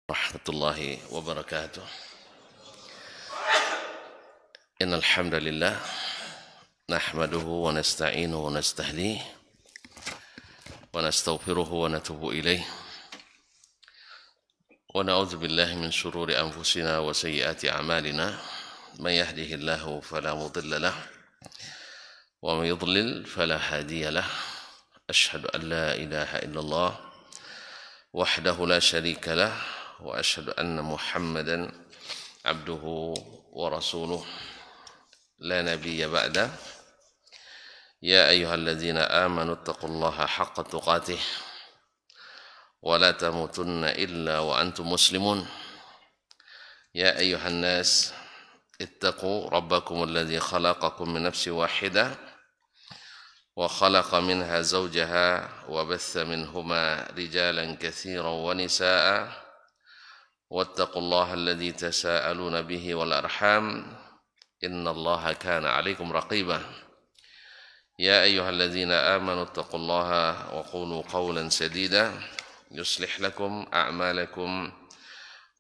Warahmatullahi wabarakatuh. Innal hamdalillah nahmaduhu wa nasta'inuhu wa nastahdihi wa nastaghfiruhu wa natubu ilaih wa na'udzu billahi min shururi anfusina wa sayyiati a'malina man yahdihillahu fala mudilla lahu wa man yudlil fala hadiya lahu asyhadu an la ilaha illallah wahdahu la syarika lahu wa asyhadu anna Muhammadan abduhu wa rasuluh la nabiyya ba'da. Ya ayyuhalladzina amanu taqullaha haqqa tuqatih wa la tamutunna illa wa antum muslimun. Ya ayyuhan nas ittaqu rabbakum alladzi khalaqakum min nafsin wahidah wa khalaqa minha zawjaha wa batha minhuma rijalan katsiran wa nisaa'a wattaqullaha alladzi tasaaluna bihi wal arham innallaha kana 'alaikum raqiba. Ya ayyuhalladzina amanu taqullaha wa qulu qawlan sadida yuslih lakum a'malakum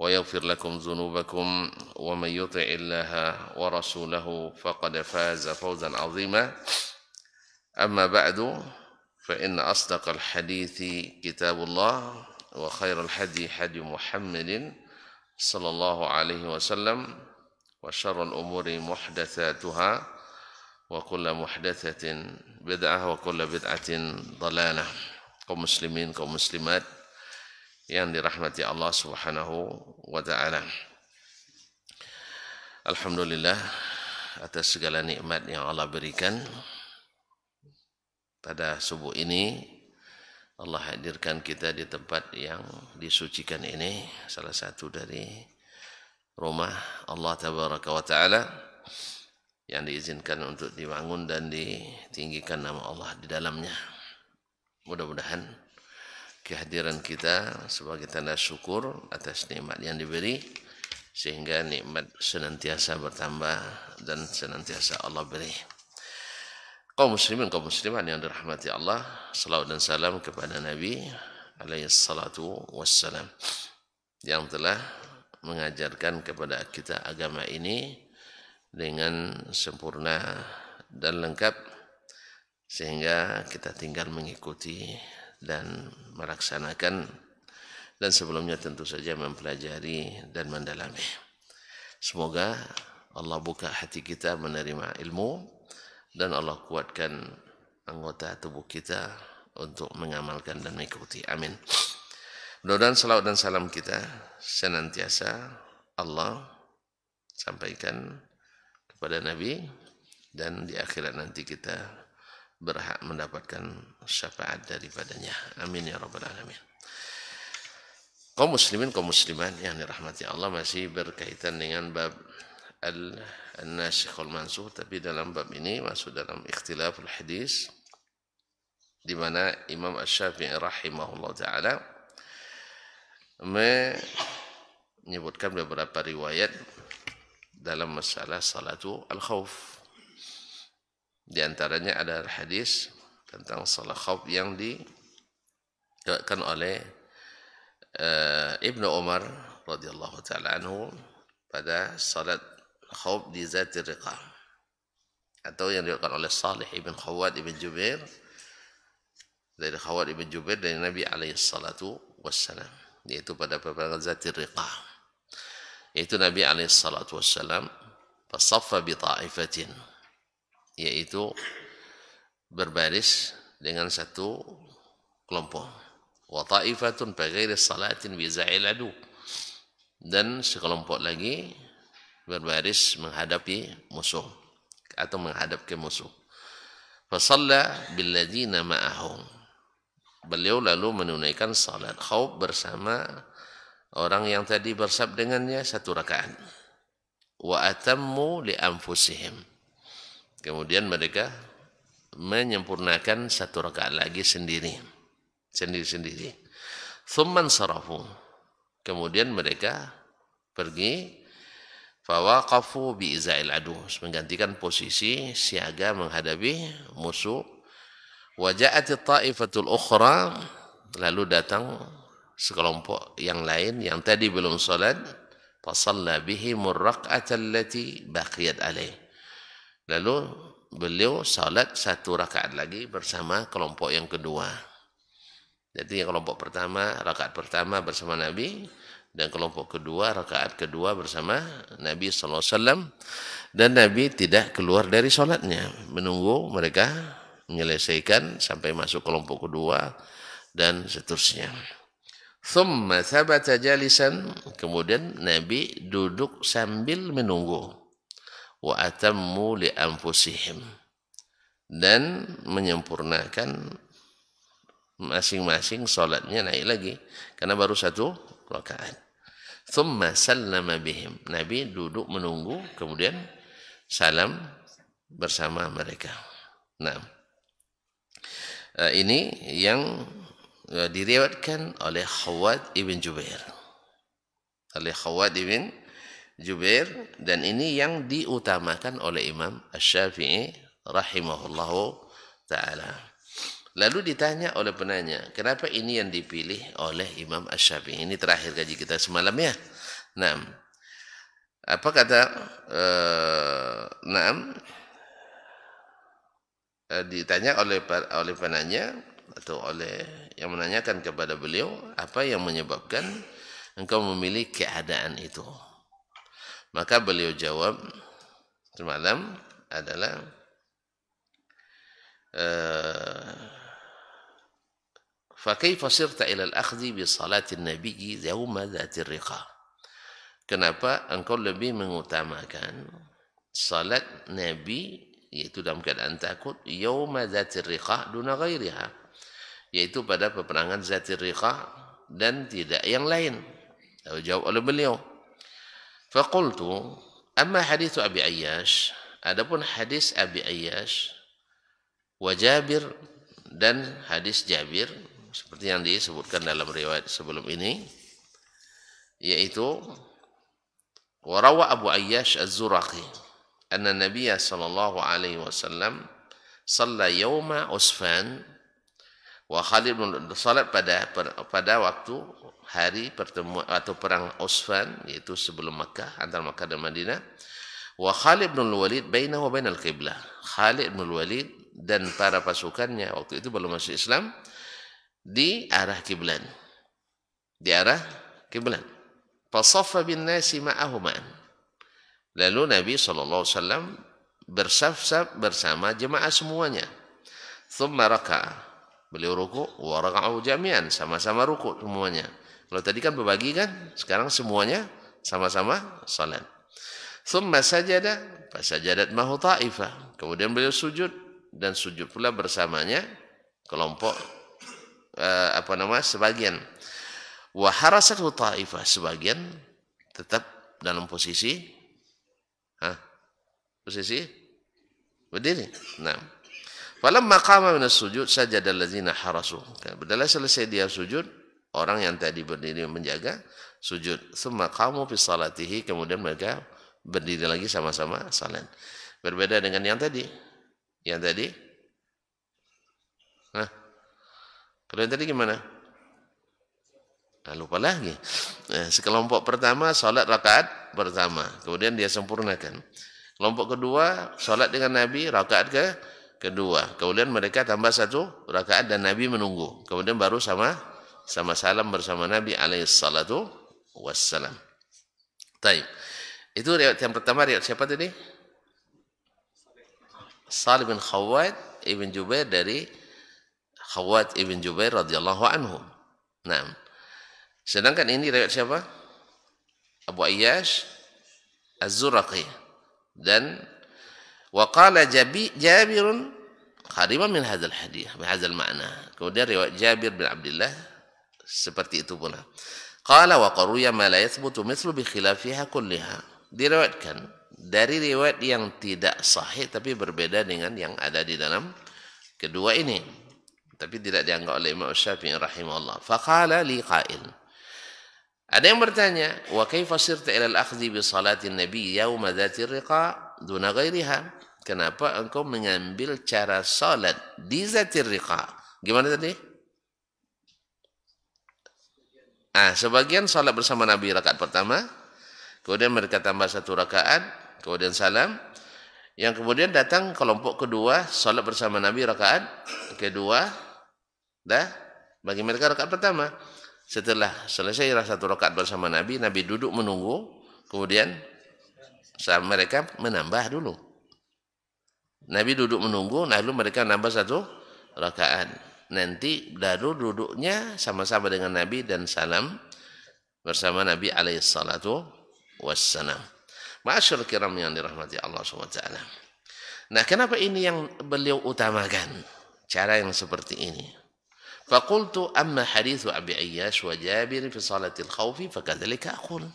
wa yaghfir lakum dhunubakum wa man yuti'illaha wa rasulahu faqad faza fawzan 'azima. Amma ba'du fa inna asdaqal hadithi kitabullah wa khairal hadi hadi Muhammadin sallallahu alaihi wasallam wa syarrul umuri muhdatsatuha wa kullu muhdatsatin bid'ah wa kullu bid'atin dhalalah. Kaum muslimin, kaum muslimat yang dirahmati Allah Subhanahu wa taala. Alhamdulillah atas segala nikmat yang Allah berikan. Pada subuh ini Allah hadirkan kita di tempat yang disucikan ini, salah satu dari rumah Allah Tabaraka wa Ta'ala yang diizinkan untuk dibangun dan ditinggikan nama Allah di dalamnya. Mudah-mudahan kehadiran kita sebagai tanda syukur atas nikmat yang diberi, sehingga nikmat senantiasa bertambah dan senantiasa Allah beri. Kaum muslimin, kaum muslimat yang dirahmati Allah, salawat dan salam kepada Nabi alaihi salatu wassalam yang telah mengajarkan kepada kita agama ini dengan sempurna dan lengkap, sehingga kita tinggal mengikuti dan melaksanakan, dan sebelumnya tentu saja mempelajari dan mendalami. Semoga Allah buka hati kita menerima ilmu dan Allah kuatkan anggota tubuh kita untuk mengamalkan dan mengikuti. Amin. Mudah-mudahan salawat dan salam kita senantiasa Allah sampaikan kepada Nabi, dan di akhirat nanti kita berhak mendapatkan syafaat daripadanya. Amin ya rabbal alamin. Kaum muslimin, kaum muslimat yang dirahmati Allah, masih berkaitan dengan bab al-nasikh wal mansukh, tapi dalam bab ini masuk dalam ikhtilaful hadis, di mana Imam Asy-Syafi'i rahimahullah taala menyebutkan beberapa riwayat dalam masalah salatu al-khauf. Di antaranya ada hadis tentang salat khauf yang diriwayatkan oleh Ibnu Umar radhiyallahu taala anhu pada salat khauf di Zatir Riqa, atau yang diriwayatkan oleh Salih ibn Khawwat ibn Jubair dari Khawwat ibn Jubair dari Nabi alaihi salatu wassalam, yaitu pada peperangan Zatir Riqa, yaitu Nabi alaihi salatu wassalam fasaffa bi ta'ifatin, yaitu berbaris dengan satu kelompok, wa ta'ifatun bi ghairi salatin bi za'il adu, dan sekelompok lagi berbaris menghadapi musuh atau menghadap ke musuh. Fasalla billadzina ma'ahu, beliau lalu menunaikan salat khauf bersama orang yang tadi bersab dengannya satu rakaat. Wa atammu li anfusihim, kemudian mereka menyempurnakan satu rakaat lagi sendiri-sendiri. Thumman sarafu, kemudian mereka pergi, fawaqafu bi izail adu, menggantikan posisi siaga menghadapi musuh. Wa ja'at ta'ifatul ukhra, lalu datang sekelompok yang lain yang tadi belum salat, fasalla bihimur rak'ata allati baqiyat alaih. Lalu beliau salat 1 rakaat lagi bersama kelompok yang kedua. Jadi kelompok pertama, rakaat pertama bersama Nabi, dan kelompok kedua, rakaat kedua bersama Nabi sallallahu alaihi wasallam. Dan Nabi tidak keluar dari salatnya, menunggu mereka menyelesaikan sampai masuk kelompok kedua dan seterusnya. Thumma thabata jalisan, kemudian Nabi duduk sambil menunggu. Wa atammu li anfusihim, dan menyempurnakan masing-masing salatnya naik lagi karena baru 1 rakaat. Thumma sallama bihim, Nabi duduk menunggu kemudian salam bersama mereka. Nah, ini yang diriwayatkan oleh Khawwat ibn Jubair. Dan ini yang diutamakan oleh Imam Asy-Syafi'i rahimahullahu ta'ala. Lalu ditanya oleh penanya, kenapa ini yang dipilih oleh Imam Asy-Syafi'i? Ini terakhir kaji kita semalam ya. Nah, apa kata ditanya oleh penanya atau oleh yang menanyakan kepada beliau, apa yang menyebabkan engkau memilih keadaan itu? Maka beliau jawab semalam adalah fa kaifa sirta ila al-akhdhi bi salati an-nabi yawma dhatir riqa? Kenapa engkau lebih mengutamakan salat Nabi, yaitu dalam keadaan takut, yawma dhatir riqa duna ghairiha, yaitu pada peperangan Zatir Riqa dan tidak yang lain? Jawab oleh beliau, faqultu amma hadithu Abi Ayyash, adapun hadis Abi Ayyash, wa Jabir, dan hadis Jabir seperti yang disebutkan dalam riwayat sebelum ini, yaitu warawa Abu Ayyash Az-Zuraqi anna Nabiya sallallahu alaihi wasallam shalla yawma Usfan wa Khalid bin salat pada waktu hari pertemuan atau perang Usfan, yaitu sebelum Makkah, antara Makkah dan Madinah. Wa Khalid bin Walid bainahu wa bainal qiblah, Khalid bin Walid dan para pasukannya waktu itu belum masuk Islam di arah kiblat, fasaffa bin nasi ma'ahuma, lalu Nabi SAW bersaf-saf bersama jemaah semuanya. Thumma raka'a, beliau ruku', wa raka'u jami'an, sama-sama ruku' semuanya. Kalau tadi kan berbagi kan, sekarang semuanya sama-sama salat. Thumma sajada fasajadat mahu ta'ifah, kemudian beliau sujud, dan sujud pula bersamanya kelompok sebagian. Wa harasathu ta'ifah, sebagian tetap dalam posisi berdiri. Nah, falamma qama min as-sujud sajada allazina harasu, padahal selesai dia sujud, orang yang tadi berdiri menjaga sujud. Tsumma qamu fi salatihi, kemudian mereka berdiri lagi sama-sama salat. Berbeda dengan yang tadi. Kalau yang tadi gimana? Lupa lagi. Sekelompok pertama salat rakaat pertama, kemudian dia sempurnakan. Kelompok kedua salat dengan Nabi rakaat kedua, kemudian mereka tambah 1 rakaat dan Nabi menunggu, kemudian baru sama salam bersama Nabi alaihi salatu wassalam. Baik. Itu riwayat yang pertama. Riwayat siapa tadi? Salih bin Khawwat ibn Jubair, dari Khawwat ibn Jubair radhiyallahu anhu. Nah, sedangkan ini riwayat siapa? Abu Ayyash Az-Zuraqi, dan waqala Jabirun qariban min hadzal hadis, min hadzal makna. Kemudian riwayat Jabir bin Abdullah seperti itu pula. Qala wa qaruya ma la yathbutu mithlu bi khilafiha kulliha, diriwayatkan dari riwayat yang tidak sahih tapi berbeda dengan yang ada di dalam kedua ini, tapi tidak dianggap oleh Imam Syafi'i rahimahullah. Faqala li qail, ada yang bertanya, wa kaifa sirta ila al-akhdhi bi salatin nabi yauma dhatir riqa duna ghairiha? Kenapa engkau mengambil cara salat di dhatir riqa? Gimana tadi? Sebagian salat bersama Nabi rakaat pertama, kemudian mereka tambah 1 rakaat, kemudian salam. Yang kemudian datang kelompok kedua, salat bersama Nabi rakaat kedua, bagi mereka rakaat pertama. Setelah selesai 1 rakaat bersama Nabi, Nabi duduk menunggu, kemudian mereka menambah dulu. Nabi duduk menunggu, lalu mereka nambah 1 rakaat. Nanti baru duduknya sama-sama dengan Nabi dan salam bersama Nabi alaihi salatu wassalam. Ma'asyiral kiram yang dirahmati Allah SWT. Nah, kenapa ini yang beliau utamakan? Cara yang seperti ini. Faqultu amma hadithu Abi Ayyash wa Jabir fi salatil khawfi fakadzalika aqul.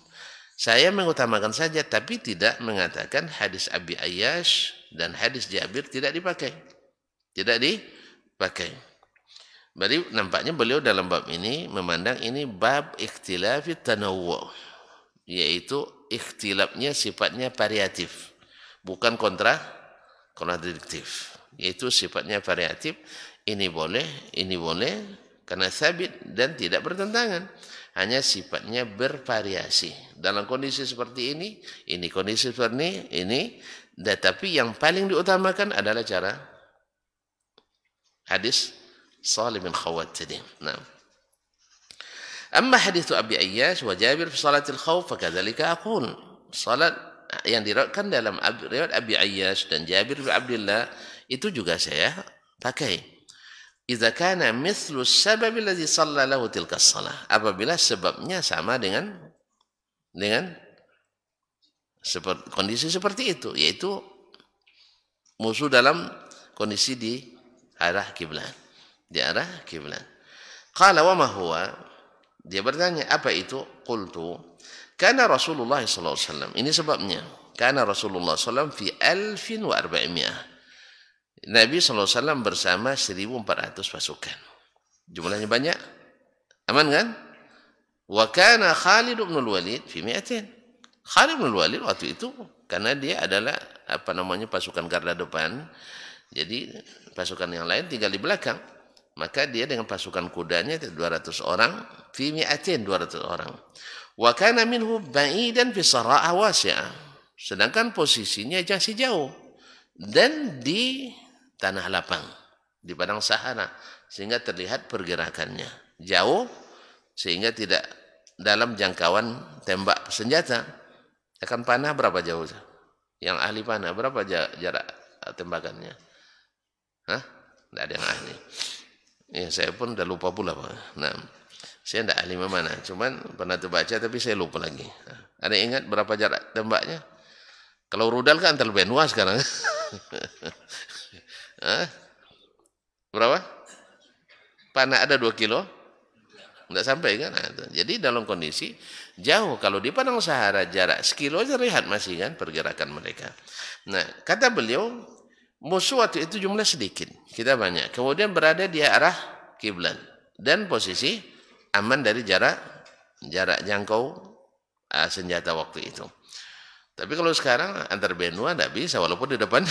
Saya mengutamakan saja, tapi tidak mengatakan hadis Abi Ayyash dan hadis Jabir tidak dipakai. Tidak dipakai. Berarti nampaknya beliau dalam bab ini memandang ini bab ikhtilafi tanawwu, yaitu ikhtilafnya sifatnya variatif, bukan kontradiktif, yaitu sifatnya variatif. Ini boleh karena sabit dan tidak bertentangan. Hanya sifatnya bervariasi. Dalam kondisi seperti ini kondisi seperti ini. Tetapi yang paling diutamakan adalah cara hadis Salim bin Khawwat tadi. Nah. Amma hadithu Abi Ayyash wa Jabir fi salatil khawf fakadzalika aqul. Salat yang diriwayatkan dalam riwayat Abi Ayyash dan Jabir bin Abdullah itu juga saya pakai. Idza kana mithlu as-sabab alladhi shalla lahu tilka as-salah. Apabila sebabnya sama dengan kondisi seperti itu, yaitu musuh dalam kondisi di arah kiblat. Di arah kiblat. Qala wa ma huwa? Dia bertanya, apa itu? Qultu, kana Rasulullah sallallahu alaihi wasallam. Ini sebabnya. Kana Rasulullah sallallahu alaihi wasallam fi 1400. Nabi sallallahu alaihi wasallam bersama 1400 pasukan. Jumlahnya banyak. Aman kan? Wa kana Khalid bin Walid fi 200. Khalid bin Walid waktu itu karena dia adalah pasukan garda depan. Jadi pasukan yang lain tinggal di belakang. Maka dia dengan pasukan kudanya 200 orang, fi 200 orang. Wa kana minhu ba'idan fi sara'a wasi'ah. Sedangkan posisinya masih jauh dan di tanah lapang, di padang Sahara, sehingga terlihat pergerakannya. Jauh sehingga tidak dalam jangkauan tembak senjata. Akan panah berapa jauh? Yang ahli panah berapa jarak tembakannya? Tidak ada yang ahli. Ya, saya pun dah lupa pula. Nah, saya tidak ahli mana, cuman pernah terbaca tapi saya lupa lagi. Ada yang ingat berapa jarak tembaknya? Kalau rudal kan terlebih luas sekarang. Berapa? Panah ada 2 kilo? Tidak sampai kan? Nah, jadi dalam kondisi jauh. Kalau di padang Sahara jarak sekilo saja lihat masih kan pergerakan mereka. Nah, kata beliau, musuh waktu itu jumlah sedikit, kita banyak. Kemudian berada di arah kiblat dan posisi aman dari jarak jangkau senjata waktu itu. Tapi kalau sekarang antar benua tidak bisa, walaupun di depan.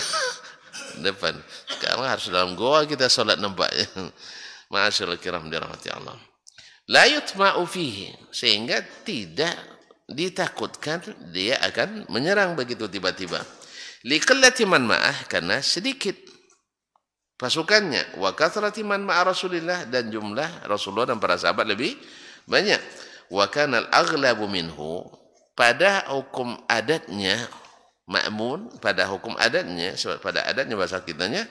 Sekarang harus dalam goa kita sholat nampaknya. Ma'asyiral kiram dirahmati Allah. La yutma'u fihi, sehingga tidak ditakutkan dia akan menyerang begitu tiba-tiba. Liqillati man ma'ah, karena sedikit pasukannya. Wa kathrati man ma'a Rasulillah, dan jumlah Rasulullah dan para sahabat lebih banyak. Wa kana al-aghlabu minhu, pada hukum adatnya ma'mun, pada hukum adatnya, pada adatnya bahasa kitanya,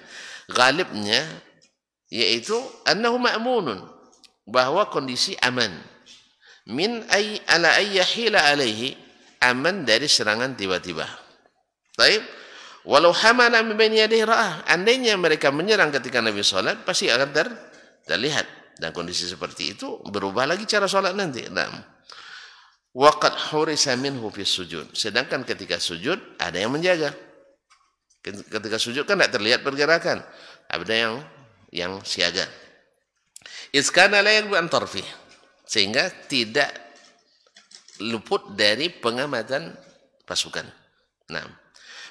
ghalibnya yaitu annahu ma'munun, bahwa kondisi aman. Min ay ala ayyahila alaihi, aman dari serangan tiba-tiba. Baik. Walau hamala min baini yadayhi ra'ah, andainya mereka menyerang ketika Nabi salat, pasti akan terlihat. Dan kondisi seperti itu berubah lagi cara salat nanti. Nah, waqad hurisa minhu fi sujud, sedangkan ketika sujud ada yang menjaga. Ketika sujud kan tidak terlihat pergerakan, ada yang siaga. Iskana la yaqbu an tarfi, sehingga tidak luput dari pengamatan pasukan. Nah,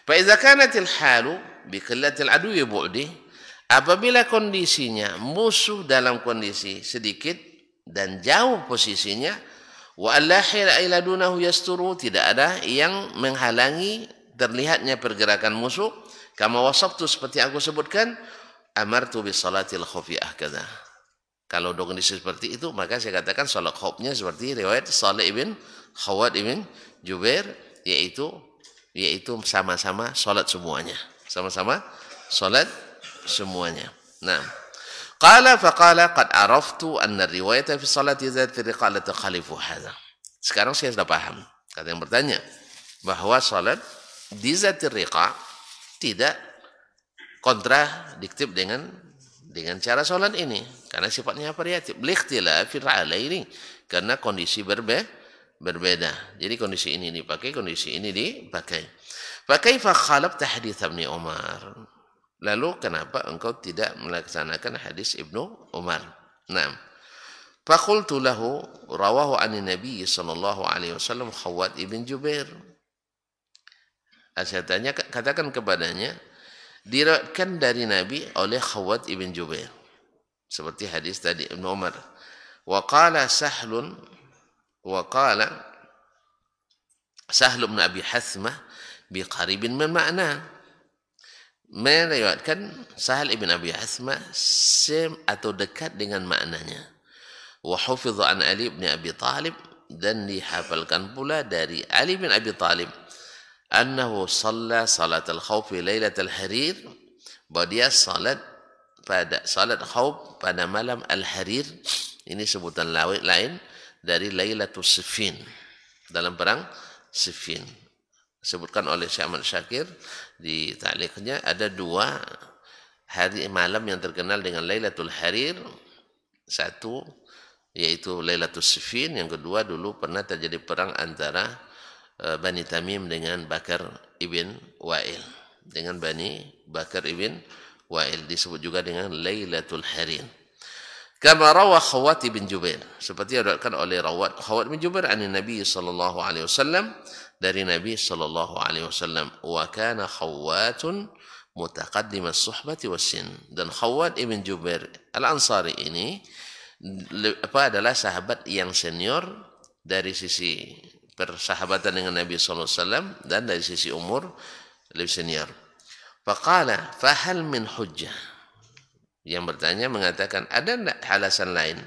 fa idza kanatil halu bi qillatil aduwi bu'di, apabila kondisinya musuh dalam kondisi sedikit dan jauh posisinya, Wa allahil ila dunahu yasturu, tidak ada yang menghalangi terlihatnya pergerakan musuh. Kama wasabtu, seperti aku sebutkan, amartu bis salatil khufiyah kada. Kalau kondisi seperti itu, maka saya katakan salat khaufnya seperti riwayat Salih ibn Khawwat ibn Jubair, yaitu sama-sama salat semuanya. Sama-sama salat semuanya. Nah, faqala qad araftu anna riwayata fi salati dzati riqa la takhalifu hadza. Sekarang saya sudah paham. Kata yang bertanya bahwa salat di dzati riqa tidak kontradiktif dengan cara salat ini, karena sifatnya variatif. Likhtilafil alaini, karena kondisi berbeda. Jadi kondisi ini dipakai, kondisi ini dipakai. Fa kaifa khalafta hadits Ibnu Umar? Lalu kenapa engkau tidak melaksanakan hadis Ibnu Umar? Naam. Fa qultu lahu rawahu an Nabi sallallahu alaihi wasallam Khawwat ibn Jubair. Saya tanya, katakan kepadanya, diriwayatkan dari Nabi oleh Khawwat ibn Jubair, seperti hadis tadi Ibnu Umar. Wa qala Sahl bin Abi Hathmah biqaribin min ma'na. Meriwayatkan Sahal ibn Abi Hathmah atau dekat dengan maknanya. Wa hufidha an Ali ibn Abi Talib, dan dihafalkan pula dari Ali bin Abi Talib, annahu shalla salat al-khawf lailat al-harir, bahwa dia salat khauf pada malam al-harir. Ini sebutan lain dari Lailatul Siffin, dalam perang Siffin. Sebutkan oleh Syekh Ahmad Syakir di ta'liqnya, ada 2 hari malam yang terkenal dengan Lailatul Harir. Satu yaitu Lailatul Siffin, yang kedua dulu pernah terjadi perang antara Bani Tamim dengan Bakar ibn Wa'il. Disebut juga dengan Lailatul Harir. Kama rawa Khawwat bin Jubair, seperti diriwayatkan oleh Khawwat bin Jubair an Nabi sallallahu alaihi wasallam, dari Nabi sallallahu alaihi wasallam. Wa kana Khawwatun mutaqaddim as-suhbati was-sin, dan Khawwat ibn Jubair Al-Ansari ini adalah sahabat yang senior dari sisi persahabatan dengan Nabi sallallahu alaihi wasallam, dan dari sisi umur lebih senior. Faqala fahal min hujjah, yang bertanya mengatakan, ada tidak alasan lain,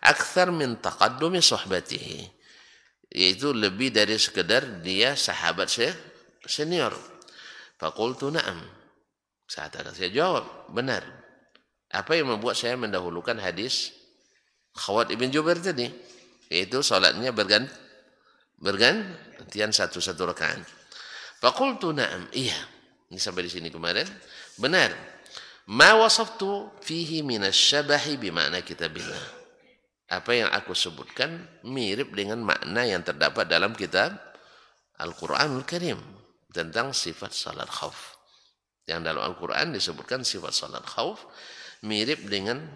akthar min taqaddumi suhbatihi, yaitu lebih dari sekedar dia sahabat senior. Faqultu na'am, saya jawab, benar. Apa yang membuat saya mendahulukan hadis Khawwat ibn Jubair tadi, yaitu salatnya bergantian satu rakaat. Faqultu na'am, iya. Ini sampai di sini kemarin, benar. Ma wasaftu fihi minasyabahi bimakna kitabillah, apa yang aku sebutkan mirip dengan makna yang terdapat dalam kitab Al-Quranul Karim tentang sifat salat khauf. Yang dalam Al-Quran disebutkan sifat salat khauf mirip dengan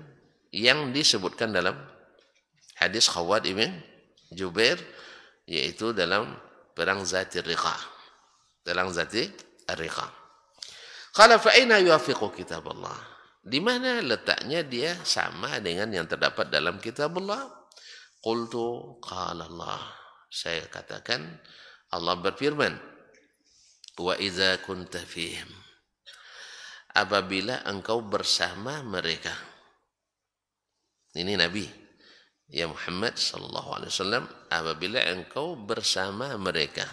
yang disebutkan dalam hadis Khawwat ibn Jubair, yaitu dalam perang Zatir Riqa, Qala fa aina yuwafiqu kitab Allah? Di mana letaknya dia sama dengan yang terdapat dalam kitab Allah? Qultu qala Allah. Saya katakan Allah berfirman, wa idza kunta fihim, apabila engkau bersama mereka. Ini Nabi ya Muhammad sallallahu alaihi wasallam, apabila engkau bersama mereka,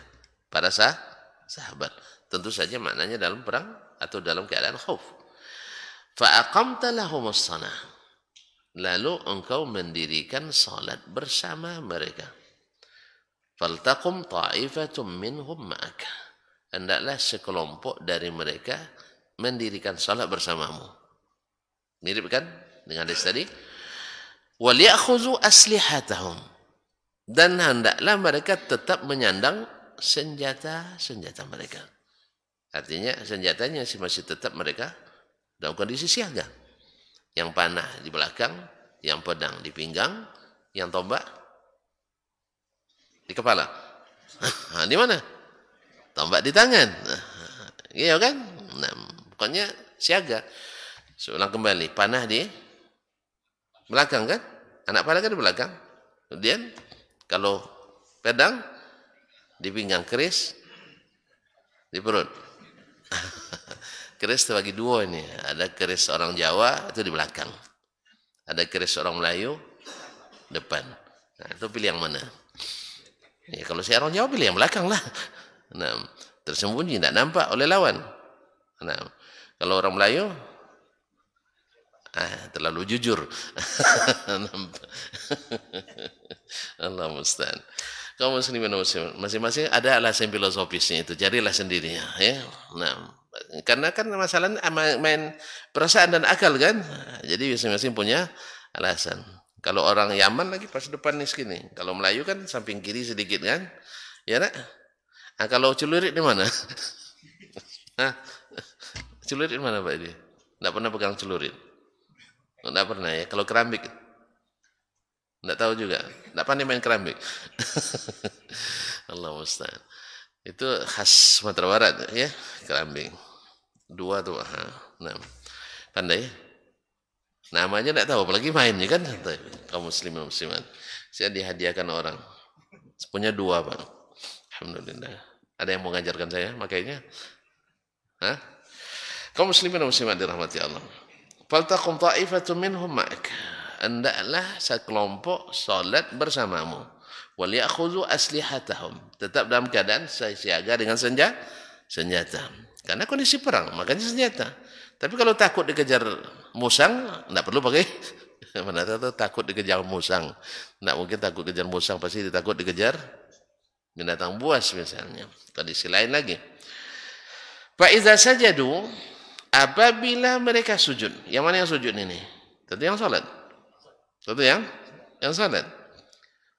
para sahabat. Tentu saja maknanya dalam perang atau dalam keadaan khauf. Fa aqamta lahumus shalah, lalu engkau mendirikan salat bersama mereka. Faltaqum ta'ifatum minhum ma'aka, hendaklah sekelompok dari mereka mendirikan salat bersamamu. Mirip kan dengan hadis tadi? Wal ya'khuzu aslihatahum, dan hendaklah mereka tetap menyandang senjata mereka. Artinya senjatanya masih tetap mereka dalam kondisi siaga. Yang panah di belakang, yang pedang di pinggang, yang tombak di kepala. Di mana? Tombak di tangan. Iya kan? Nah, pokoknya siaga. Seulang kembali, panah di belakang kan? Anak panah kan di belakang. Kemudian kalau Pedang di pinggang, keris di perut. Keris terbagi dua ini. Ada keris orang Jawa itu di belakang. Ada keris orang Melayu depan. Nah, itu pilih yang mana? Ya, kalau saya orang Jawa pilih yang belakang lah. Nah, tersembunyi, tidak nampak oleh lawan. Nah, kalau orang Melayu terlalu jujur. Allah musta'an. Kaum muslimin dan muslimat, masing-masing ada alasan filosofisnya itu, carilah sendiri ya. Nah, karena kan masalahnya main perasaan dan akal kan. Jadi masing-masing punya alasan. Kalau orang Yaman lagi pas depan nih segini. Kalau Melayu kan samping kiri sedikit kan. Ya nak? Nah, kalau celurit di mana? Celurit di mana Pak ini? Tidak pernah pegang celurit. Tidak pernah ya. Kalau keramik, tidak tahu juga. Tidak pandai main keramik. Allah musta'an. Itu khas Sumatera Barat ya, keramik. Dua tuh. Nah, pandai. Namanya tidak tahu, apalagi mainnya kan. Kaum muslimin muslimat. Saya dihadiahkan orang. Punya dua Pak. Alhamdulillah. Ada yang mau mengajarkan saya makanya? Kaum muslimin muslimat dirahmati Allah. Faltaqum ta'ifatun minhum ma'ak. Hendaklah sekelompok salat bersamamu. Wal ya'khudhu aslihatahum. Tetap dalam keadaan siaga dengan senjata. Karena kondisi perang, makanya senjata. Tapi kalau takut dikejar musang, tidak perlu pakai. Mana tahu takut dikejar musang. Tidak mungkin takut kejar musang, pasti takut dikejar binatang buas misalnya. Kondisi lain lagi. Fa iza sajadu, apabila mereka sujud. Yang mana yang sujud ini? Tentu yang salat. Tentu yang salat.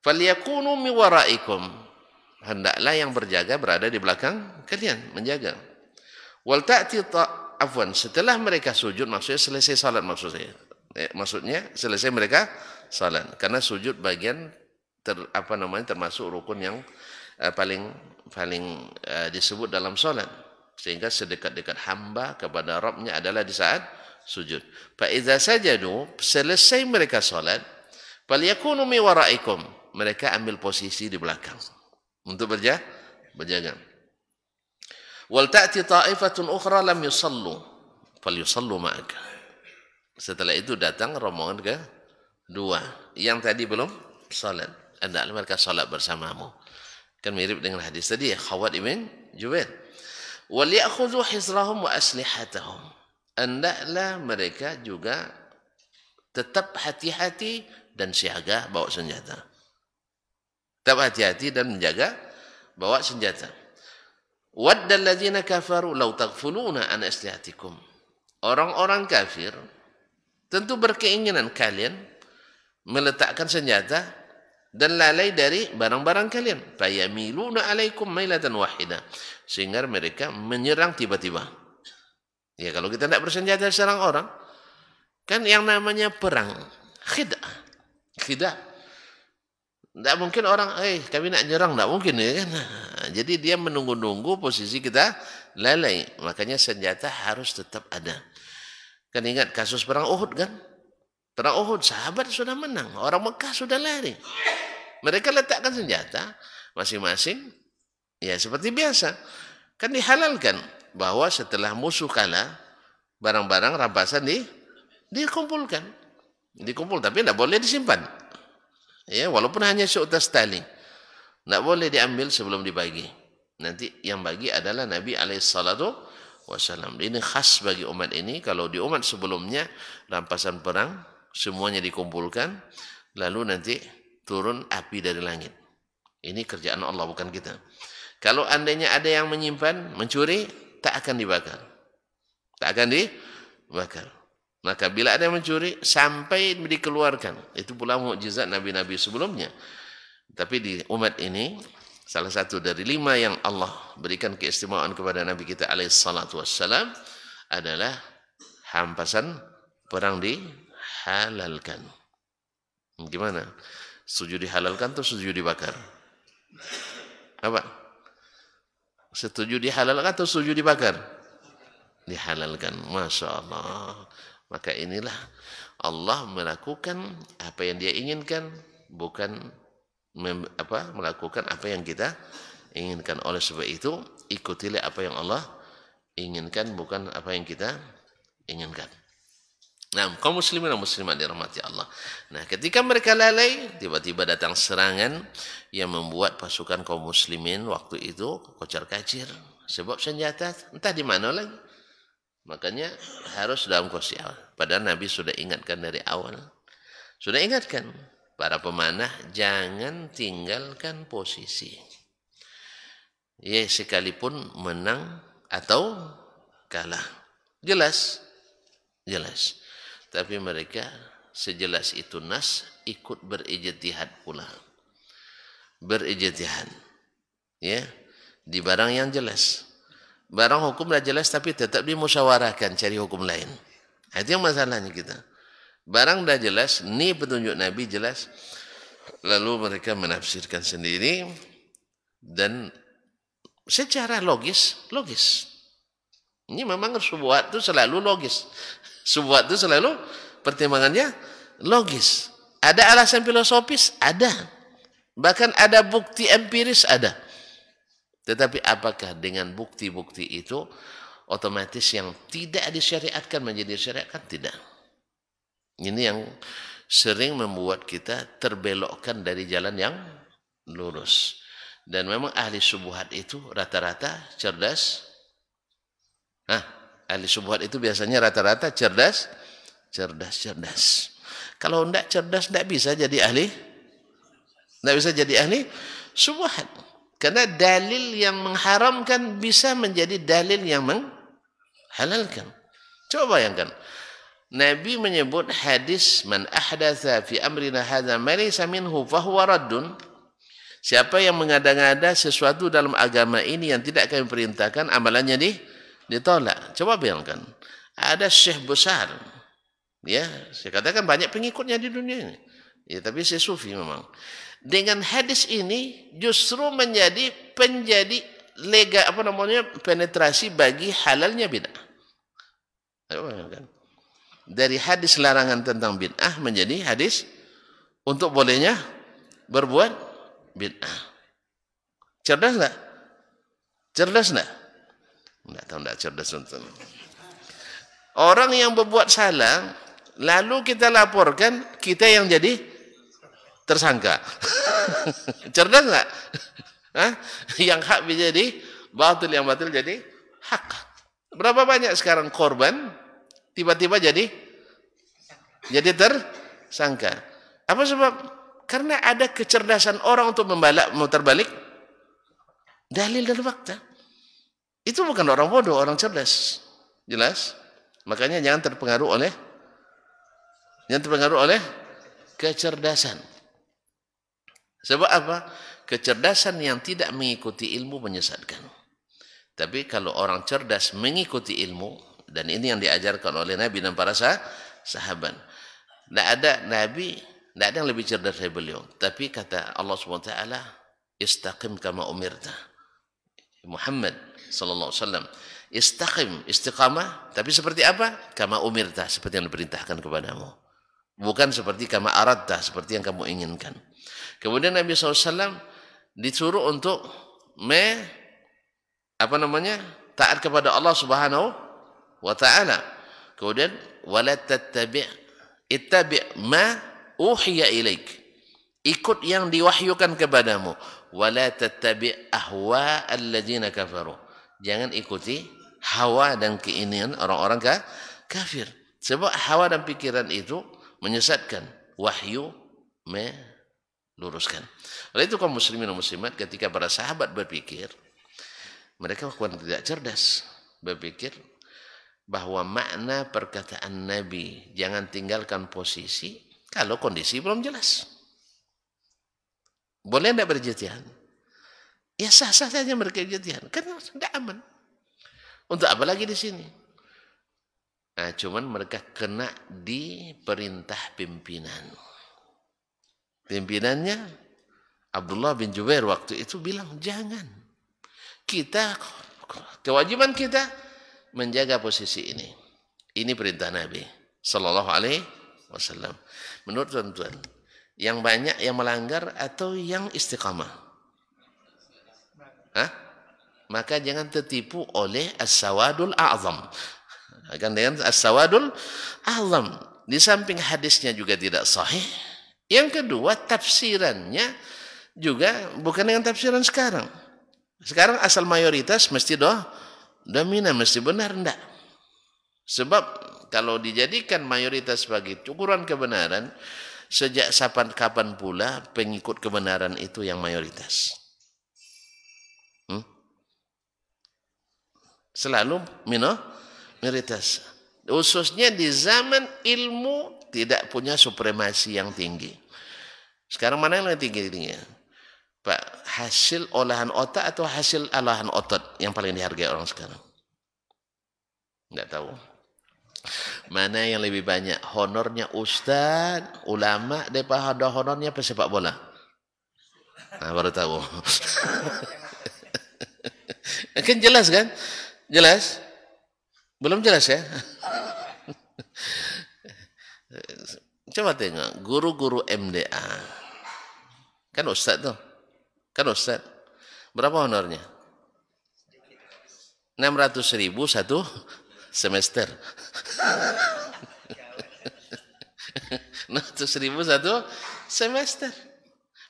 Falyakunu mi waraikum. Hendaklah yang berjaga berada di belakang kalian, menjaga. Wal ta'ti afwan, setelah mereka sujud maksudnya selesai salat maksudnya. Maksudnya selesai mereka salat. Karena sujud bagian termasuk rukun yang paling disebut dalam salat. Sehingga sedekat-dekat hamba kepada Rabbnya adalah di saat sujud. Fa idza sajadu, selesai mereka salat, falyakunu mi waraikum. Mereka ambil posisi di belakang untuk berjaga. Wal ta'ti ta'ifatun ukhra lam yusallu, falyusallu ma'aka. Setelah itu datang rombongan kedua yang tadi belum salat. Hendaklah mereka salat bersamamu. Kan mirip dengan hadis tadi ya, Khawat ibn Jubair. Wal ya'khudhu hizrahum wa aslihatahum. Hendaklah mereka juga tetap hati-hati dan siaga bawa senjata. Tetap hati-hati dan menjaga bawa senjata. Wadda alladzina kafaru law taghfuluna an aslihatikum. Orang-orang kafir tentu berkeinginan kalian meletakkan senjata dan lalai dari barang-barang kalian. Fayamiluna alaikum mailatan wahida. Sehingga mereka menyerang tiba-tiba. Ya kalau kita tidak bersenjata serang orang, kan yang namanya perang khid'ah. Tidak mungkin orang, kami nak nyerang, tidak mungkin ya kan. Jadi dia menunggu-nunggu posisi kita lalai. Makanya senjata harus tetap ada. Kan ingat kasus perang Uhud kan? Perang Uhud, sahabat sudah menang. Orang Mekah sudah lari. Mereka letakkan senjata masing-masing. Ya seperti biasa. Kan dihalalkan bahwa setelah musuh kalah, barang-barang rampasan dikumpulkan. Tapi tidak boleh disimpan. Ya, walaupun hanya seutas tali. Tidak boleh diambil sebelum dibagi. Nanti yang bagi adalah Nabi SAW. Ini khas bagi umat ini. Kalau di umat sebelumnya, rampasan perang, semuanya dikumpulkan. Lalu nanti turun api dari langit. Ini kerjaan Allah, bukan kita. Kalau andainya ada yang menyimpan, mencuri, tak akan dibakar. Maka bila ada yang mencuri, sampai dikeluarkan. Itu pula mukjizat Nabi-Nabi sebelumnya. Tapi di umat ini, salah satu dari 5 yang Allah berikan keistimewaan kepada Nabi kita alaihissalam adalah hampasan perang dihalalkan. Gimana? Setuju dihalalkan atau setuju dibakar? Apa? Setuju dihalalkan atau setuju dibakar? Dihalalkan. Masya Allah. Maka inilah Allah melakukan apa yang dia inginkan, bukan melakukan apa yang kita inginkan. Oleh sebab itu, ikutilah apa yang Allah inginkan, bukan apa yang kita inginkan. Nah, kaum muslimin dan muslimat dirahmati Allah. Nah, ketika mereka lalai, tiba-tiba datang serangan yang membuat pasukan kaum muslimin waktu itu kocar-kacir. Sebab senjata entah di mana lagi. Makanya harus dalam posisi awal. Padahal Nabi sudah ingatkan dari awal. Sudah ingatkan para pemanah, jangan tinggalkan posisi. Ya, sekalipun menang atau kalah. Jelas. Jelas. Tapi mereka sejelas itu nas ikut berijtihad pula. Berijtihad. Ya, di barang yang jelas. Barang hukum dah jelas tapi tetap dimusyawarahkan cari hukum lain. Itu yang masalahnya kita. Barang dah jelas, ni petunjuk Nabi jelas. Lalu mereka menafsirkan sendiri dan secara logis. Ini memang sebuah itu selalu logis. Sebuah itu selalu pertimbangannya logis. Ada alasan filosofis? Ada. Bahkan ada bukti empiris? Ada. Tetapi apakah dengan bukti-bukti itu otomatis yang tidak disyariatkan menjadi syariatkan? Tidak. Ini yang sering membuat kita terbelokkan dari jalan yang lurus. Dan memang ahli syubhat itu rata-rata cerdas. Ahli syubhat itu biasanya rata-rata cerdas. Kalau tidak cerdas, tidak bisa jadi ahli. Tidak bisa jadi ahli syubhat. Karena dalil yang mengharamkan bisa menjadi dalil yang menghalalkan. Coba bayangkan. Nabi menyebut hadis, man ahdatha fi amrina hadza ma laysa minhu fahuwa raddun. Siapa yang mengada-ngada sesuatu dalam agama ini yang tidak kami perintahkan, amalannya ditolak. Coba bayangkan, ada syekh besar, ya, saya katakan banyak pengikutnya di dunia ini, ya, tapi saya sufi memang. Dengan hadis ini justru menjadi penetrasi bagi halalnya bid'ah. Dari hadis larangan tentang bid'ah menjadi hadis untuk bolehnya berbuat bid'ah. Cerdas enggak? Cerdas enggak? Enggak tahu enggak cerdas untuk. Orang yang berbuat salah lalu kita laporkan, kita yang jadi tersangka. Cerdas enggak? Yang hak menjadi batil, yang batil jadi hak. Berapa banyak sekarang korban tiba-tiba jadi tersangka? Apa sebab? Karena ada kecerdasan orang untuk memutar balik dalil dan fakta. Itu bukan orang bodoh, orang cerdas. Jelas? Makanya jangan terpengaruh oleh kecerdasan. Sebab apa? Kecerdasan yang tidak mengikuti ilmu menyesatkan. Tapi kalau orang cerdas mengikuti ilmu, dan ini yang diajarkan oleh Nabi dan para sahabat. Tidak ada Nabi, tidak ada yang lebih cerdas dari beliau. Tapi kata Allah SWT, istaqim kama umirta. Muhammad sallallahu alaihi wasallam, istaqim, istiqamah, tapi seperti apa? Kama umirta, seperti yang diperintahkan kepadamu. Bukan seperti kama aradta, seperti yang kamu inginkan. Kemudian Nabi SAW disuruh untuk taat kepada Allah Subhanahu wa ta'ala. Kemudian wala ittabi' ma uhiya ilaik. Ikut yang diwahyukan kepadamu. Wala tattabi' ahwa alladzina kafaru. Jangan ikuti hawa dan keinginan orang-orang kafir. Sebab hawa dan pikiran itu menyesatkan, wahyu meluruskan. Oleh itu kaum muslimin dan muslimat, ketika para sahabat berpikir, mereka bukan tidak cerdas, berpikir bahwa makna perkataan Nabi jangan tinggalkan posisi kalau kondisi belum jelas. Boleh tidak berijtihad? Ya sah-sah saja mereka ijtihad, kan tidak aman. Untuk apa lagi di sini? Nah, cuman mereka kena di perintah pimpinan. Pimpinannya Abdullah bin Jubair waktu itu bilang, jangan. Kewajiban kita menjaga posisi ini. Ini perintah Nabi sallallahu alaihi wasallam. Menurut tuan-tuan, Yang banyak yang melanggar atau yang istiqamah? Hah? Maka jangan tertipu oleh as-sawadul a'zam. Akan dengan as-sawadul a'zam. Di samping hadisnya juga tidak sahih. Yang kedua, tafsirannya juga bukan dengan tafsiran sekarang. Sekarang asal mayoritas mesti dominan, mesti benar, enggak. Sebab kalau dijadikan mayoritas sebagai ukuran kebenaran, sejak kapan pula pengikut kebenaran itu yang mayoritas? Selalu minoritas. Khususnya di zaman ilmu tidak punya supremasi yang tinggi. Sekarang mana yang lebih tinggi? Pak, hasil olahan otak atau hasil olahan otot yang paling dihargai orang sekarang? Enggak tahu. Mana yang lebih banyak honornya ustaz, ulama daripada honornya pesepak bola? Nah, baru tahu. Kan jelas kan? Jelas? Belum jelas ya? Coba tengok guru-guru MDA. Kan ustaz tuh. Kan ustaz. Berapa honornya? 600.000 satu semester. 600.000 satu semester.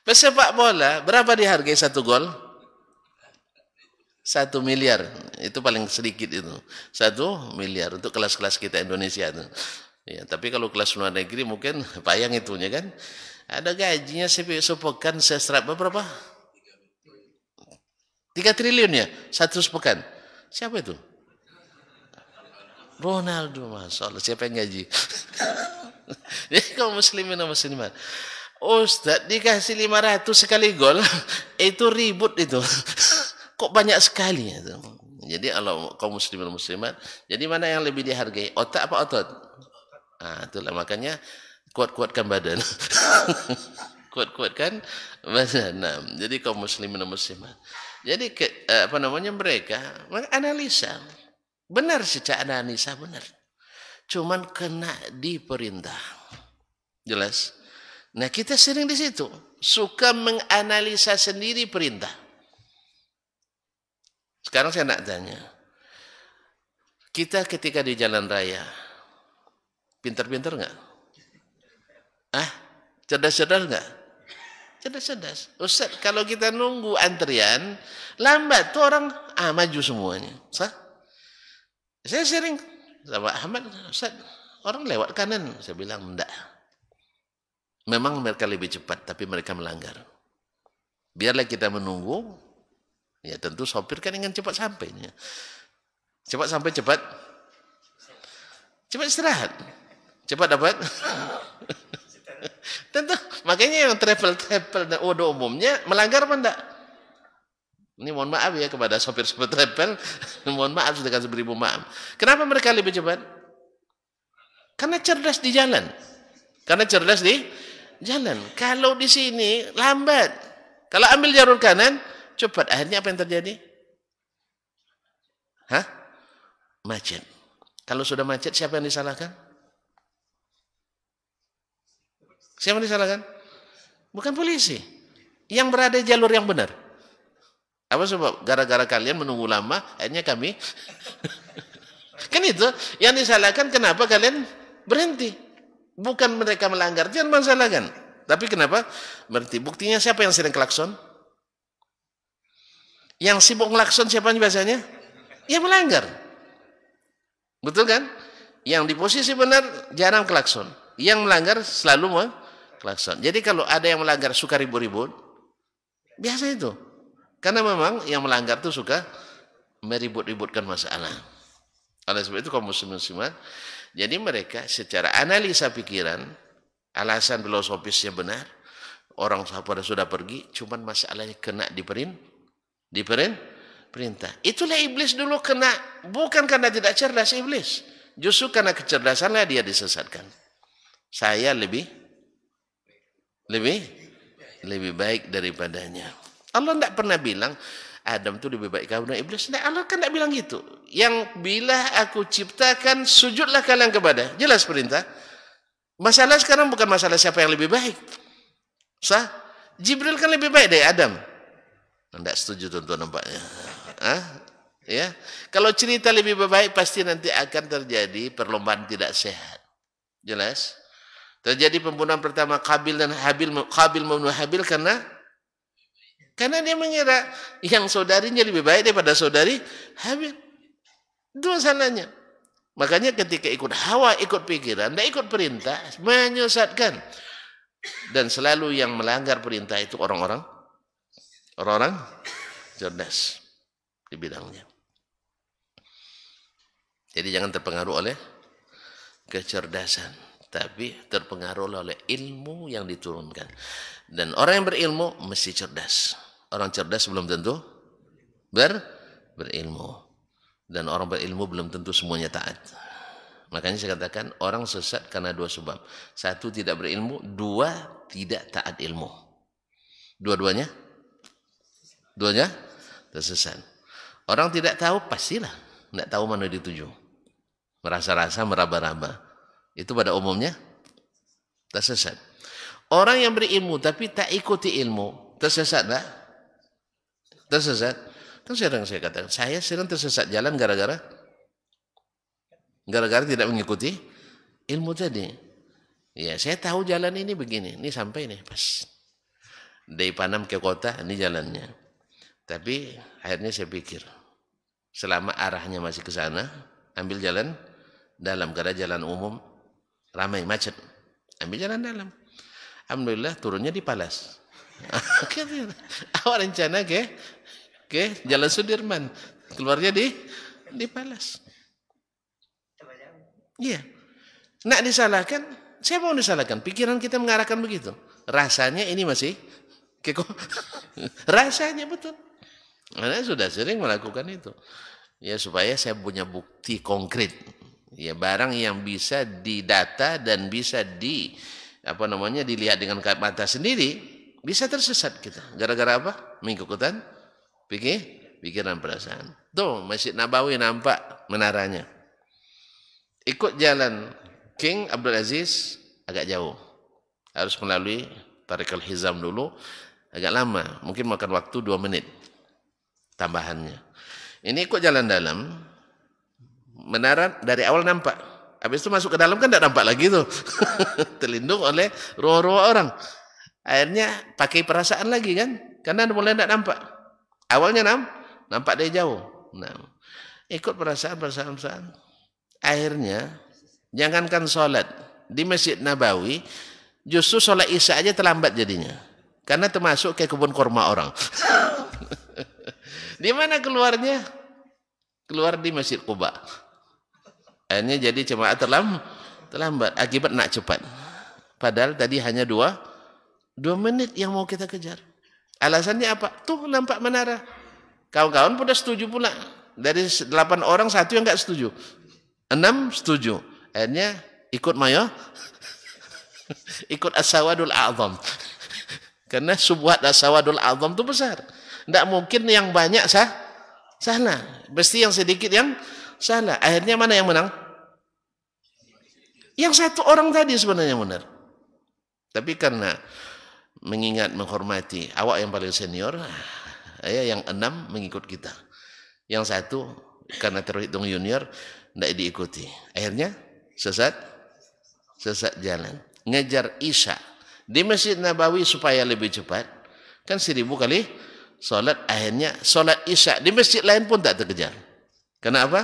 Pesepak bola berapa dihargai satu gol? 1 miliar. Itu paling sedikit itu. 1 miliar untuk kelas-kelas kita Indonesia itu. Ya, tapi kalau kelas luar negeri mungkin payang itunya kan. Ada gajinya sepekan seserap berapa? 3 triliun ya? 1 sepekan. Siapa itu? Ronaldo, Masya Allah. Siapa yang gaji? Jadi kaum muslimin dan muslimat, Ustaz dikasih 500 sekali gol, itu ribut itu. Kok banyak sekali itu. Jadi kalau kaum muslimin dan muslimat, jadi mana yang lebih dihargai? Otak apa otot? Ah, itulah makanya kuat-kuatkan badan. Kuat-kuatkan badan. Nah, jadi kaum muslimin dan muslimat. Jadi mereka analisa. Benar secara analisa benar. Cuman kena diperintah. Jelas? Nah, kita sering di situ suka menganalisa sendiri perintah. Sekarang saya nak tanya. Kita ketika di jalan raya pintar-pintar enggak? Cerdas-cerdas enggak? Cerdas-cerdas. Ustaz, kalau kita nunggu antrian lambat tuh orang maju semuanya. Saya sering sama Ahmad, Ustaz, orang lewat kanan. Saya bilang, enggak. Memang mereka lebih cepat, tapi mereka melanggar. Biarlah kita menunggu. Ya tentu sopir kan ingin cepat sampai. Cepat sampai, cepat istirahat. Cepat dapat. Tentu, makanya yang travel dan umumnya melanggar apa enggak? Ini mohon maaf ya kepada sopir-sopir travel, mohon maaf sudah kasih beribu maaf. Kenapa mereka lebih cepat? Karena cerdas di jalan. Kalau di sini lambat. Kalau ambil jalur kanan, cepat. Akhirnya apa yang terjadi? Macet. Kalau sudah macet, siapa yang disalahkan? Siapa yang disalahkan? Bukan polisi. Yang berada di jalur yang benar. Apa sebab? Gara-gara kalian menunggu lama, akhirnya kami. Kan itu. Yang disalahkan kenapa kalian berhenti. Bukan mereka melanggar. Jangan masalahkan. Tapi kenapa berhenti? Buktinya siapa yang sering klakson? Yang sibuk ngelakson siapa biasanya? Yang melanggar. Betul kan? Yang di posisi benar jarang klakson. Yang melanggar selalu klakson. Jadi kalau ada yang melanggar suka ribut-ribut, biasa itu. Karena memang yang melanggar itu suka meribut-ributkan masalah. Oleh sebab itu kaum muslimin, jadi mereka secara analisa pikiran, alasan filosofisnya benar, orang pada sudah pergi, cuman masalahnya kena perintah. Itulah iblis dulu kena, bukan karena tidak cerdas iblis. Justru karena kecerdasannya dia disesatkan. Saya lebih baik daripadanya. Allah tidak pernah bilang Adam itu lebih baik karena iblis. Nah, Allah kan tidak bilang gitu. Yang bila aku ciptakan sujudlah kalian kepada. Jelas perintah. Masalah sekarang bukan masalah siapa yang lebih baik. Sah? Jibril kan lebih baik dari Adam. Tidak setuju tuan-tuan nampaknya. Ya, kalau cerita lebih baik pasti nanti akan terjadi perlombaan tidak sehat. Jelas? Terjadi pembunuhan pertama Qabil dan Habil, Qabil membunuh Habil karena dia mengira yang saudarinya lebih baik daripada saudari Habil. Dua salahnya. Makanya ketika ikut hawa, ikut pikiran, tidak ikut perintah, menyesatkan. Dan selalu yang melanggar perintah itu orang-orang cerdas di bidangnya. Jadi jangan terpengaruh oleh kecerdasan, tapi terpengaruh oleh ilmu yang diturunkan. Dan orang yang berilmu mesti cerdas. Orang cerdas belum tentu berilmu. Dan orang berilmu belum tentu semuanya taat. Makanya saya katakan orang sesat karena dua sebab. Satu, tidak berilmu. Dua, tidak taat ilmu. Dua-duanya tersesat. Orang tidak tahu, pastilah tidak tahu mana dituju. Merasa-rasa, meraba-raba. Itu pada umumnya tersesat. Orang yang berilmu tapi tak ikuti ilmu, tersesat tak? Tersesat. Kan sering saya katakan, saya sering tersesat jalan gara-gara tidak mengikuti ilmu tadi. Ya, saya tahu jalan ini begini, ini sampai nih pas. Dari Panam ke kota, ini jalannya. Tapi akhirnya saya pikir, selama arahnya masih ke sana, ambil jalan dalam, karena jalan umum ramai macet. Ambil jalan dalam. Alhamdulillah turunnya di Palas. Awak rencana ke Jalan Sudirman, keluarnya di Palas. Iya. Nak disalahkan, saya mau disalahkan. Pikiran kita mengarahkan begitu. Rasanya ini masih rasanya betul. Karena sudah sering melakukan itu. Ya, supaya saya punya bukti konkret. Ya, barang yang bisa didata dan bisa dilihat dengan mata sendiri, bisa tersesat kita. Gara-gara apa? Mengikutan pikiran perasaan. Tuh, Masjid Nabawi nampak menaranya. Ikut jalan King Abdul Aziz agak jauh. Harus melalui Tariq Al-Hizam dulu. Agak lama, mungkin makan waktu 2 menit tambahannya. Ini ikut jalan dalam, menara dari awal nampak. Habis itu masuk ke dalam kan tidak nampak lagi tuh. Terlindung oleh roh-roh orang. Akhirnya pakai perasaan lagi kan. Karena mulai tidak nampak. Awalnya nampak dari jauh. Nah, ikut perasaan. Akhirnya, jangankan sholat. Di Masjid Nabawi, justru sholat Isya aja terlambat jadinya. Karena termasuk ke kebun kurma orang. Di mana keluarnya? Keluar di Masjid Quba. Akhirnya jadi jemaah terlambat. Akibat nak cepat. Padahal tadi hanya 2 menit yang mau kita kejar. Alasannya apa? Tuh nampak menara. Kawan-kawan pun dah setuju pula. Dari 8 orang 1 yang enggak setuju. 6 setuju. Akhirnya ikut mayo. Ikut As-Sawadul A'zam. Karena subhat As-Sawadul A'zam itu besar. Tidak mungkin yang banyak salah. Mesti yang sedikit yang salah. Akhirnya mana yang menang? Yang 1 orang tadi sebenarnya benar. Tapi karena mengingat, menghormati awak yang paling senior, yang 6 mengikut kita. Yang 1 karena terhitung junior tidak diikuti. Akhirnya sesat jalan. Ngejar Isya di Masjid Nabawi supaya lebih cepat. Kan 1000 kali solat, akhirnya solat Isya di masjid lain pun tak terkejar. Kenapa?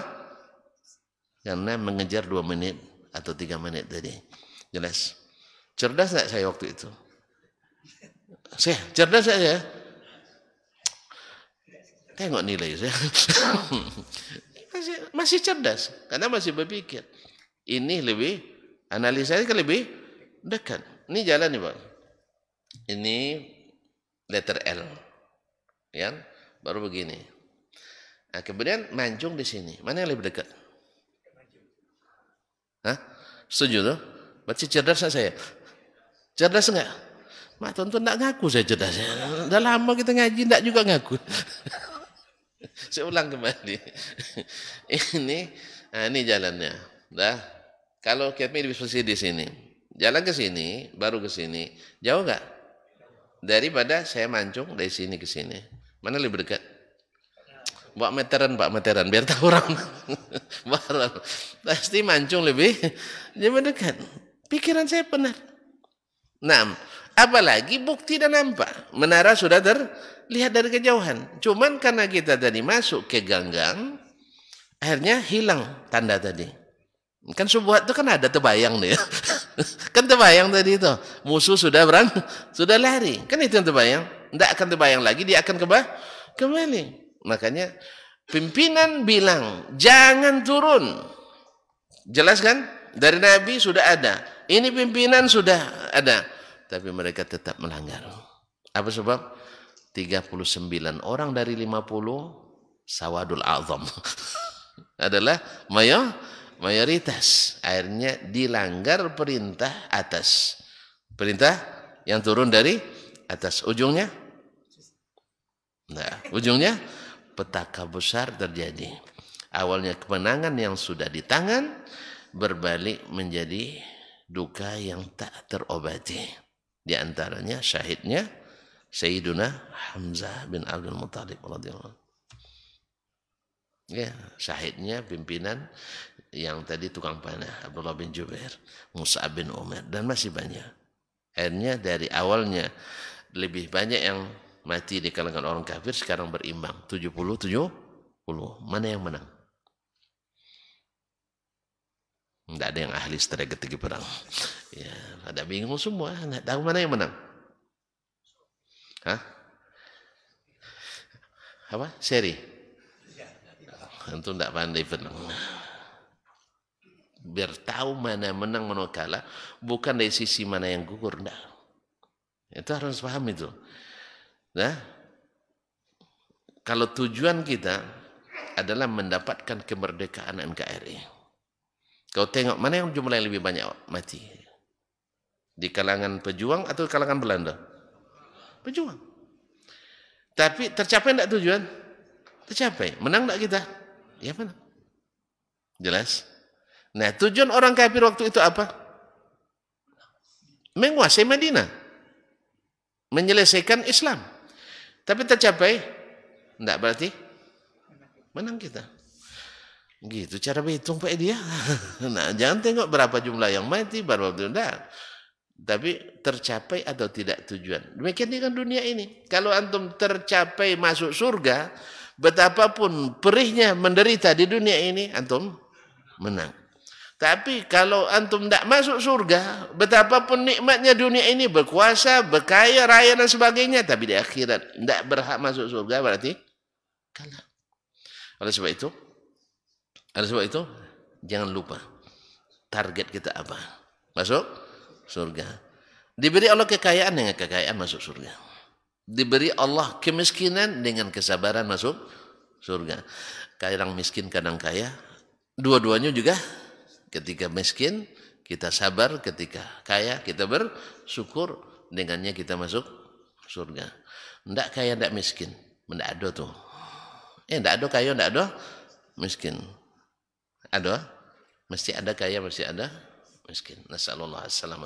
Karena mengejar 2 menit atau 3 menit tadi. Jelas. Cerdas tak saya waktu itu? Saya cerdas saja. Tengok nilai saya. masih cerdas. Karena masih berpikir. Ini lebih, analisanya kan lebih dekat. Ini jalan nih Pak. Ini letter L. Ya, baru begini. Nah, kemudian Manjung di sini. Mana yang lebih dekat? Hah? Setuju tuh? Berarti cerdas saya. Cerdas enggak? Mak tuan-tuan enggak ngaku saya cerdas. Dah lama kita ngaji enggak juga ngaku. Saya ulang kembali. Ini jalannya. Dah. Kalau kami di sini. Jalan ke sini, baru ke sini. Jauh enggak? daripada saya mancung dari sini ke sini. Mana lebih dekat? Pak meteran, biar tahu orang. Pasti mancung lebih dekat. Pikiran saya benar. Nah, apalagi bukti dan nampak. Menara sudah terlihat dari kejauhan. Cuman karena kita tadi masuk ke ganggang, akhirnya hilang tanda tadi. Kan subuhat itu kan ada terbayang nih. Kan terbayang tadi itu. Musuh sudah sudah lari. Kan itu yang terbayang. Tidak akan terbayang lagi, dia akan kembali. Makanya pimpinan bilang, jangan turun. Jelas kan? Dari Nabi sudah ada. Ini pimpinan sudah ada. Tapi mereka tetap melanggar. Apa sebab? 39 orang dari 50 sawadul azam. Adalah mayoritas. Akhirnya dilanggar perintah atas. Perintah yang turun dari atas. Ujungnya? Nah, ujungnya petaka besar terjadi. Awalnya kemenangan yang sudah di tangan berbalik menjadi duka yang tak terobati. Di antaranya syahidnya Sayyiduna Hamzah bin Abdul Muttalib radhiyallahu. Ya, syahidnya pimpinan yang tadi tukang panah Abdullah bin Jubair, Mus'ab bin Umar, dan masih banyak. Akhirnya dari awalnya lebih banyak yang mati di kalangan orang kafir, sekarang berimbang 70-70. Mana yang menang? Tidak ada yang ahli strategi perang. Ya, ada bingung semua, tidak tahu mana yang menang. Hah? Apa? Seri? Tentu tidak pandai perang. Biar tahu mana menang, mana kalah, bukan dari sisi mana yang gugur, tidak. Itu harus paham itu. Nah, kalau tujuan kita adalah mendapatkan kemerdekaan NKRI, kau tengok mana yang jumlah yang lebih banyak mati, di kalangan pejuang atau kalangan Belanda? Pejuang. Tapi tercapai tidak tujuan? Tercapai. Menang tidak kita? Ya menang. Jelas? Nah, tujuan orang kafir waktu itu apa? Menguasai Madinah, menyelesaikan Islam. Tapi tercapai? Tidak berarti menang kita. Gitu cara berhitung Pak dia. Nah, jangan tengok berapa jumlah yang mati, berapa tidak. Tapi tercapai atau tidak tujuan. Demikian dengan dunia ini. Kalau antum tercapai masuk surga, betapapun perihnya menderita di dunia ini, antum menang. Tapi kalau antum tidak masuk surga, betapapun nikmatnya dunia ini, berkuasa, berkaya, raya dan sebagainya, tapi di akhirat tidak berhak masuk surga, berarti kalah. Oleh sebab itu, jangan lupa target kita apa? Masuk surga. Diberi Allah kekayaan, dengan kekayaan masuk surga. Diberi Allah kemiskinan, dengan kesabaran masuk surga. Kadang miskin, kadang kaya, dua-duanya juga. Ketika miskin kita sabar, ketika kaya kita bersyukur, dengannya kita masuk surga. Tidak kaya, tidak miskin, tidak ada tuh. Tidak ada kaya, tidak ada miskin. Ada, mesti ada kaya, mesti ada miskin. Nasallallahu alaihi wasallam.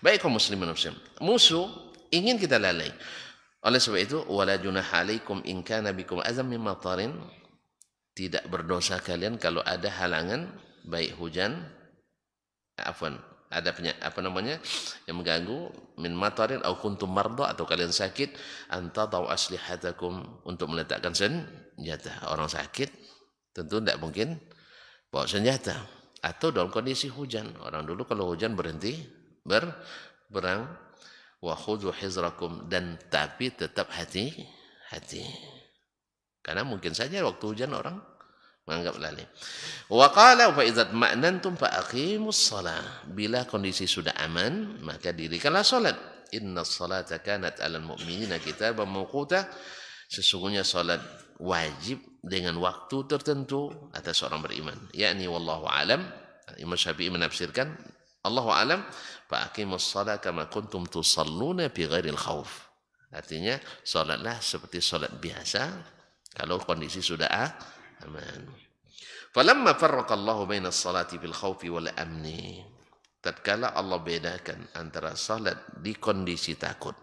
Baik kaum muslimin muslim, musuh ingin kita lalai. Oleh sebab itu, wala junaha alaikum in kana bikum azam min matarin, tidak berdosa kalian kalau ada halangan, baik hujan, ada yang mengganggu, min matarin au kuntum marda, atau kalian sakit, anta tahu aslihatakum, untuk meletakkan senjata. Orang sakit tentu tidak mungkin bawa senjata, atau dalam kondisi hujan. Orang dulu kalau hujan berhenti berperang. Wa khudhu hizrakum, dan tapi tetap hati-hati, karena mungkin saja waktu hujan orang menganggap lalai. Wa qala fa idza ma'nantum fa aqimus shalah, bila kondisi sudah aman maka dirikanlah salat. Innas salata kanat 'alal mu'minina kitaban mawquta, sesungguhnya salat wajib dengan waktu tertentu atas orang beriman. Yakni wallahu alam, Imam Syafi'i menafsirkan Allahu alam, fa aqimus shalah kama kuntum tusalluna bi ghairil khauf. Artinya salatlah seperti salat biasa kalau kondisi sudah aman. Falamma farraqa Allahu baina as-salati bil khaufi wal amni, tatkala Allah bedakan antara salat di kondisi takut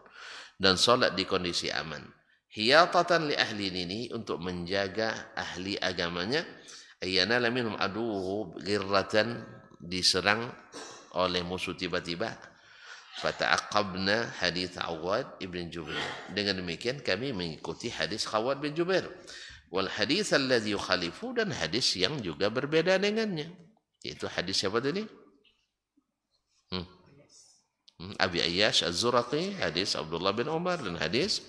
dan salat di kondisi aman. Hiyatatan li ahli ini untuk menjaga ahli agamanya, ayyana minhum aduhu ghirratan, diserang oleh musuh tiba-tiba. Fata'aqabna hadits Awad ibn Jubair. Dengan demikian kami mengikuti hadis Awad bin Jubair. Wal hadits alladhi yukhalifu, dan hadis yang juga berbeda dengannya. Yaitu hadis siapa tadi? Abi Ayyash Az-Zuraqi, hadis Abdullah bin Umar, dan hadis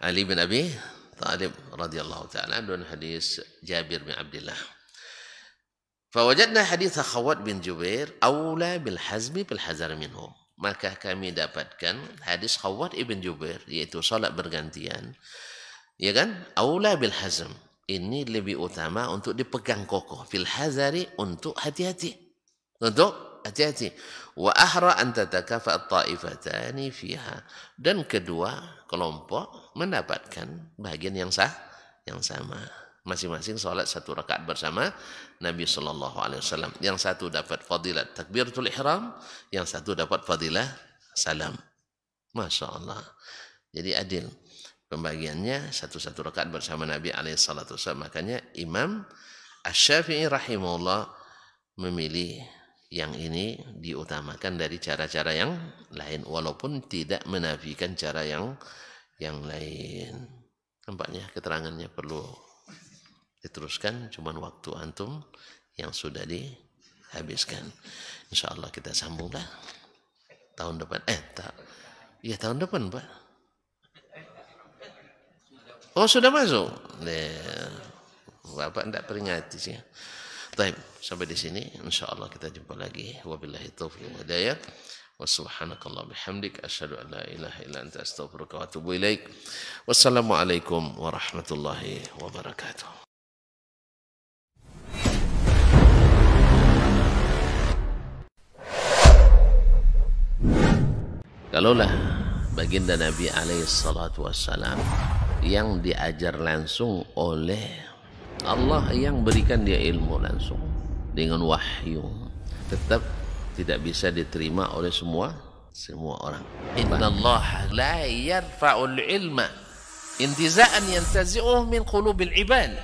Ali bin Abi Talib radhiyallahu ta'ala, dan hadis Jabir bin Abdullah. Fawajadna hadits Khawwat bin Jubair aula bil hazmi bil hazar minhum. Maka kami dapatkan hadis Khawwat ibn Jubair, yaitu salat bergantian, ya kan? Aula bil hazm, ini lebih utama untuk dipegang kokoh, fil hazari, untuk hati-hati, untuk hati-hati. Wa ahra an tatakafa at-ta'ifatani fiha, dan kedua kelompok mendapatkan bagian yang sama. Masing-masing salat satu rakaat bersama Nabi sallallahu alaihi wasallam. Yang satu dapat fadilat takbiratul ihram, yang satu dapat fadilah salam. Masya Allah. Jadi adil pembagiannya, satu-satu rakaat bersama Nabi alaihi salatu wasallam. Makanya Imam Asy-Syafi'i rahimahullah memilih yang ini diutamakan dari cara-cara yang lain, walaupun tidak menafikan cara yang lain. Nampaknya keterangannya perlu diteruskan, cuman waktu antum yang sudah dihabiskan. InsyaAllah kita sambunglah tahun depan. Iya tahun depan, Pak. Oh sudah masuk. Bapak tidak peringati sih. Baik, sampai di sini. InsyaAllah kita jumpa lagi. Wabillahi taufiq wal hidayah. Wa subhanakallah bihamdik. Asyhadu an la ilaha illa anta astaghfiruka wa atubu ilaik. Wassalamualaikum warahmatullahi wabarakatuh. Kalaulah baginda Nabi alaihi salatu wassalam yang diajar langsung oleh Allah, yang berikan dia ilmu langsung dengan wahyu, tetap tidak bisa diterima oleh semua orang. Innallaha la yarfa'ul ilma intiza'an yantazi'uhu min qulubil ibad,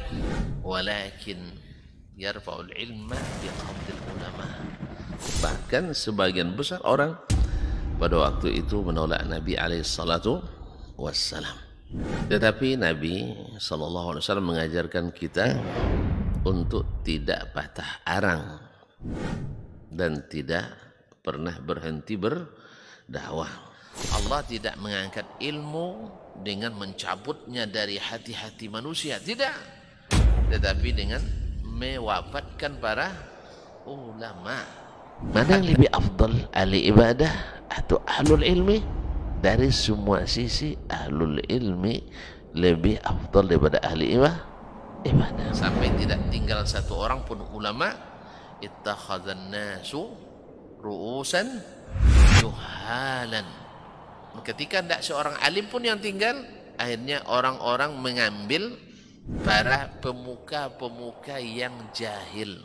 walakin yarfa'ul ilma biqabdil ulama. Bahkan sebagian besar orang pada waktu itu menolak Nabi alaihi salatu wassalam. Tetapi Nabi sallallahu alaihi wasallam mengajarkan kita untuk tidak patah arang dan tidak pernah berhenti berdakwah. Allah tidak mengangkat ilmu dengan mencabutnya dari hati-hati manusia, tidak. Tetapi dengan mewafatkan para ulama. Mana yang lebih afdal, ahli ibadah atau ahlul ilmi? Dari semua sisi ahlul ilmi lebih afdal daripada ahli ibadah. Sampai tidak tinggal satu orang pun ulama. Ittakhadhan nasu ru'usan juhalan. Ketika tidak seorang alim pun yang tinggal, akhirnya orang-orang mengambil para pemuka-pemuka yang jahil.